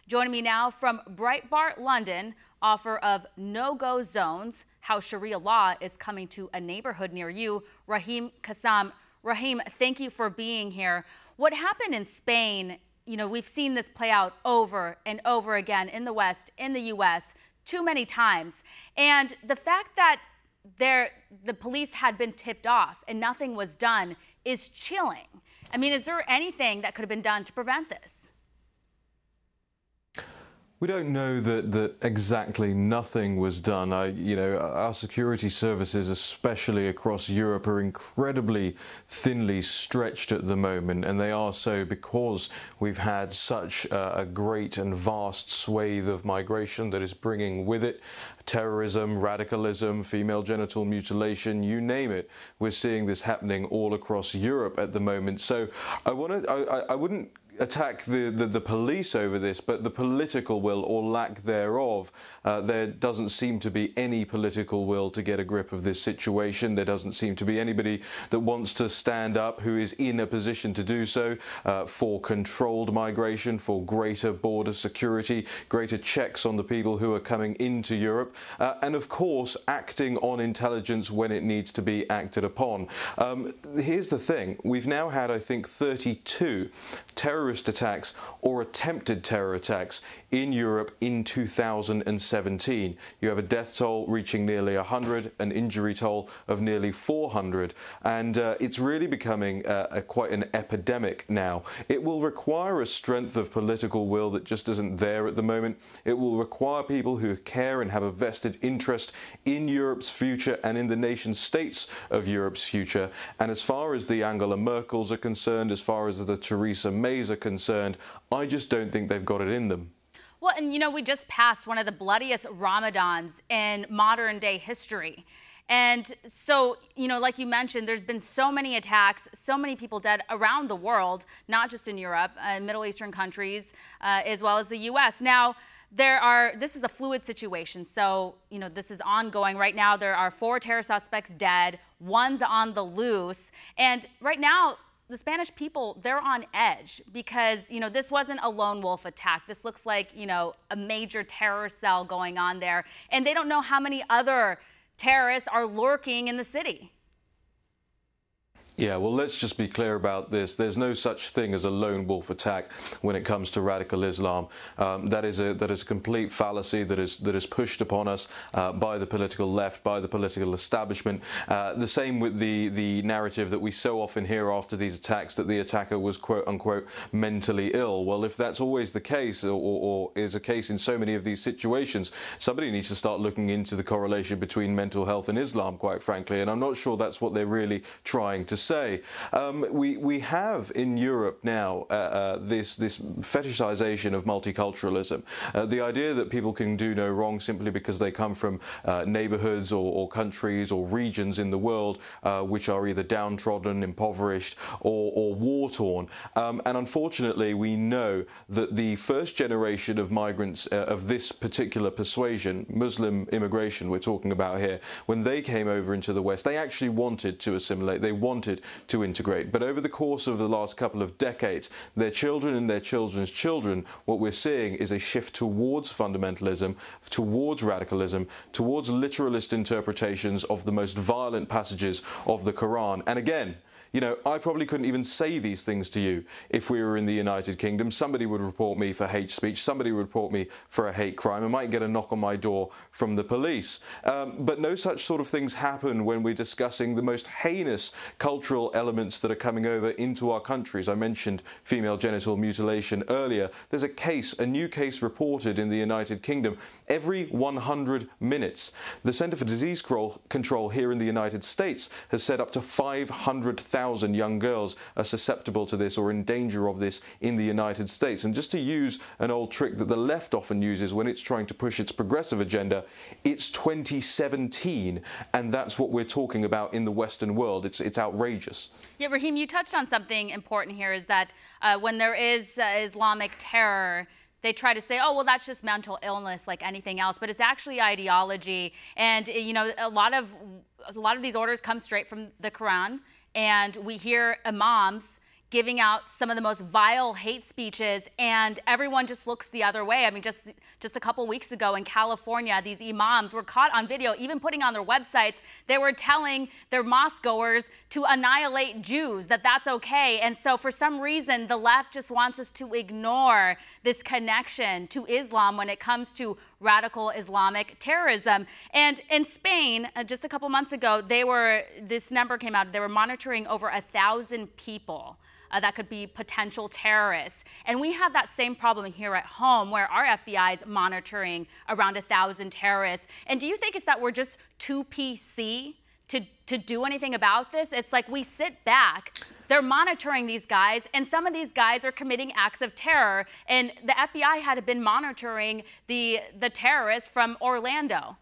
Joining me now from Breitbart London, author of No-Go Zones, How Sharia Law is Coming to a Neighborhood Near You, Raheem Kassam. Raheem, thank you for being here. What happened in Spain, we've seen this play out over and over again in the West, in the U.S., too many times. And the fact that the police had been tipped off and nothing was done is chilling. I mean, is there anything that could have been done to prevent this? We don't know that exactly nothing was done. Our security services, especially across Europe, are incredibly thinly stretched at the moment, and they are so because we've had such a great and vast swathe of migration that is bringing with it terrorism, radicalism, female genital mutilation, you name it. We're seeing this happening all across Europe at the moment. So I wouldn't attack the police over this, but the political will or lack thereof. There doesn't seem to be any political will to get a grip of this situation. There doesn't seem to be anybody that wants to stand up who is in a position to do so for controlled migration, for greater border security, greater checks on the people who are coming into Europe, and of course acting on intelligence when it needs to be acted upon. Here's the thing. We've now had, I think, 32 terrorist attacks or attempted terror attacks in Europe in 2017. You have a death toll reaching nearly 100, an injury toll of nearly 400, and it's really becoming quite an epidemic now. It will require a strength of political will that just isn't there at the moment. It will require people who care and have a vested interest in Europe's future and in the nation states of Europe's future. And as far as the Angela Merkels are concerned, as far as the Theresa Mays are concerned, I just don't think they've got it in them. Well, and we just passed one of the bloodiest Ramadans in modern day history. And so, like you mentioned, there's been so many attacks, so many people dead around the world, not just in Europe, Middle Eastern countries, as well as the U.S. Now, this is a fluid situation. So, this is ongoing. Right now, there are 4 terror suspects dead, one's on the loose. And right now, the Spanish people, they're on edge because, this wasn't a lone wolf attack. This looks like, a major terror cell going on there. And they don't know how many other terrorists are lurking in the city. Yeah, well, let's just be clear about this. There's no such thing as a lone wolf attack when it comes to radical Islam. That is a complete fallacy that is pushed upon us by the political left, by the political establishment. The same with the narrative that we so often hear after these attacks that the attacker was quote unquote mentally ill. Well, if that's always the case or is a case in so many of these situations, somebody needs to start looking into the correlation between mental health and Islam, quite frankly. And I'm not sure that's what they're really trying to say. We have in Europe now this fetishization of multiculturalism, the idea that people can do no wrong simply because they come from neighborhoods or countries or regions in the world which are either downtrodden, impoverished or war-torn. And unfortunately, we know that the first generation of migrants of this particular persuasion, Muslim immigration we're talking about here, when they came over into the West, they actually wanted to assimilate, they wanted to integrate. But over the course of the last couple of decades, their children and their children's children, what we're seeing is a shift towards fundamentalism, towards radicalism, towards literalist interpretations of the most violent passages of the Quran. And again, I probably couldn't even say these things to you if we were in the United Kingdom. Somebody would report me for hate speech. Somebody would report me for a hate crime. I might get a knock on my door from the police. But no such sort of things happen when we're discussing the most heinous cultural elements that are coming over into our countries. I mentioned female genital mutilation earlier. There's a new case reported in the United Kingdom every 100 minutes. The Centre for Disease Control here in the United States has said up to 500,000 young girls are susceptible to this or in danger of this in the United States. And just to use an old trick that the left often uses when it's trying to push its progressive agenda, it's 2017, and that's what we're talking about in the Western world. It's outrageous. Yeah, Raheem, you touched on something important here, is that when there is Islamic terror, they try to say, oh, well, that's just mental illness like anything else, but it's actually ideology. And, a lot of these orders come straight from the Quran. And we hear imams giving out some of the most vile hate speeches, and everyone just looks the other way. I mean, just a couple weeks ago in California, these imams were caught on video, even putting on their websites, they were telling their mosque goers to annihilate Jews, that that's okay. And so for some reason, the left just wants us to ignore this connection to Islam when it comes to radical Islamic terrorism. And in Spain, just a couple months ago, this number came out, they were monitoring over 1,000 people that could be potential terrorists. And we have that same problem here at home, where our FBI is monitoring around 1,000 terrorists. And do you think it's that we're just too PC to do anything about this? It's like we sit back, they're monitoring these guys, and some of these guys are committing acts of terror. And the FBI had been monitoring the terrorists from Orlando,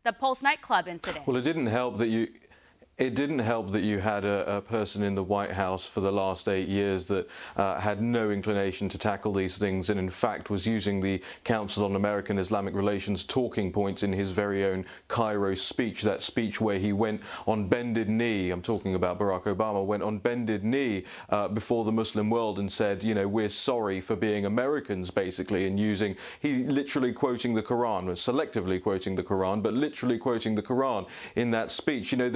the Pulse nightclub incident. Well, it didn't help that you had a person in the White House for the last 8 years that had no inclination to tackle these things, and in fact was using the Council on American Islamic Relations talking points in his very own Cairo speech, that speech where he went on bended knee, I'm talking about Barack Obama, went on bended knee before the Muslim world and said, you know, we're sorry for being Americans, basically, and he literally quoting the Quran, selectively quoting the Quran, but literally quoting the Quran in that speech. You know,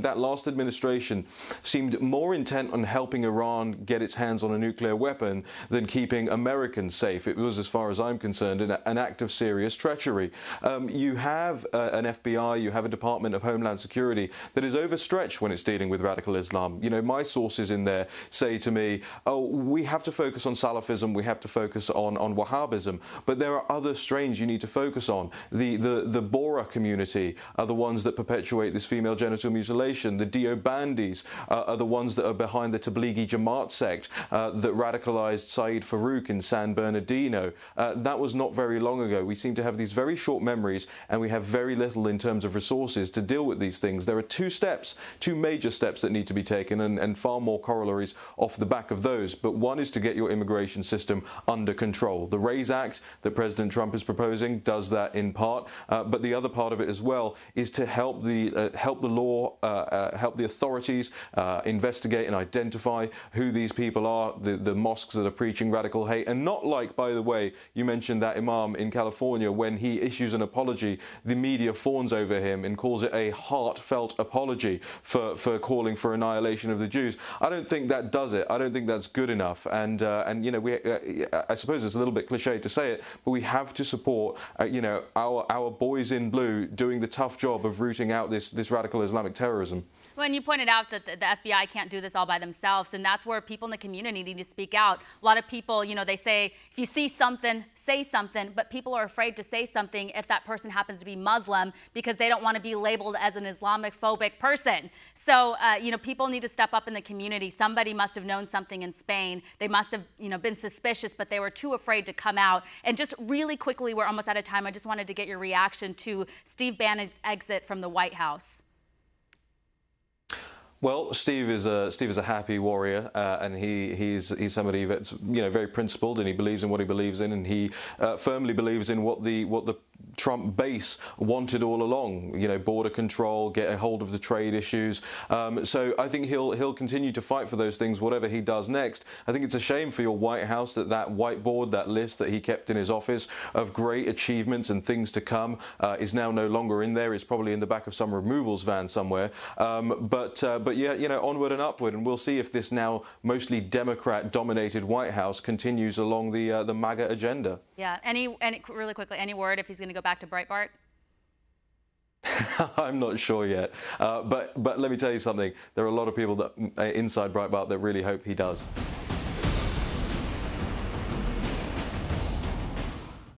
that last administration seemed more intent on helping Iran get its hands on a nuclear weapon than keeping Americans safe. It was, as far as I'm concerned, an act of serious treachery. You have an FBI, you have a Department of Homeland Security that is overstretched when it's dealing with radical Islam. You know, my sources in there say to me, oh, we have to focus on Salafism, we have to focus on Wahhabism, but there are other strains you need to focus on. The Bora community are the ones that perpetuate this female genital mutilation. The Deobandis are the ones that are behind the Tablighi Jamaat sect that radicalized Saeed Farouk in San Bernardino. That was not very long ago. We seem to have these very short memories, and we have very little in terms of resources to deal with these things. There are two major steps that need to be taken, and far more corollaries off the back of those. But one is to get your immigration system under control. The RAISE Act that President Trump is proposing does that in part, but the other part of it as well is to help the law, help the authorities investigate and identify who these people are, the mosques that are preaching radical hate. And not like, by the way, you mentioned that imam in California, when he issues an apology, the media fawns over him and calls it a heartfelt apology for calling for annihilation of the Jews. I don't think that does it. I don't think that's good enough. And you know, I suppose it's a little bit cliche to say it, but we have to support you know, our boys in blue doing the tough job of rooting out this radical Islamic terrorism. Well, and you pointed out that the FBI can't do this all by themselves, and that's where people in the community need to speak out. A lot of people, you know, they say, if you see something, say something, but people are afraid to say something if that person happens to be Muslim because they don't want to be labeled as an Islamophobic person. So, you know, people need to step up in the community. Somebody must have known something in Spain. They must have, you know, been suspicious, but they were too afraid to come out. And just really quickly, we're almost out of time. I just wanted to get your reaction to Steve Bannon's exit from the White House. Well, Steve is a happy warrior, and he's somebody that's, you know, very principled, and he believes in what he believes in, and he firmly believes in what the Trump base wanted all along. You know, border control, get a hold of the trade issues. So I think he'll continue to fight for those things, whatever he does next. I think it's a shame for your White House that whiteboard, that list that he kept in his office of great achievements and things to come, is now no longer in there. It's probably in the back of some removals van somewhere. But yeah, you know, onward and upward, and we'll see if this now mostly Democrat-dominated White House continues along the MAGA agenda. Yeah. Really quickly, any word if he's going to go back to Breitbart? I'm not sure yet, but let me tell you something. There are a lot of people that inside Breitbart that really hope he does.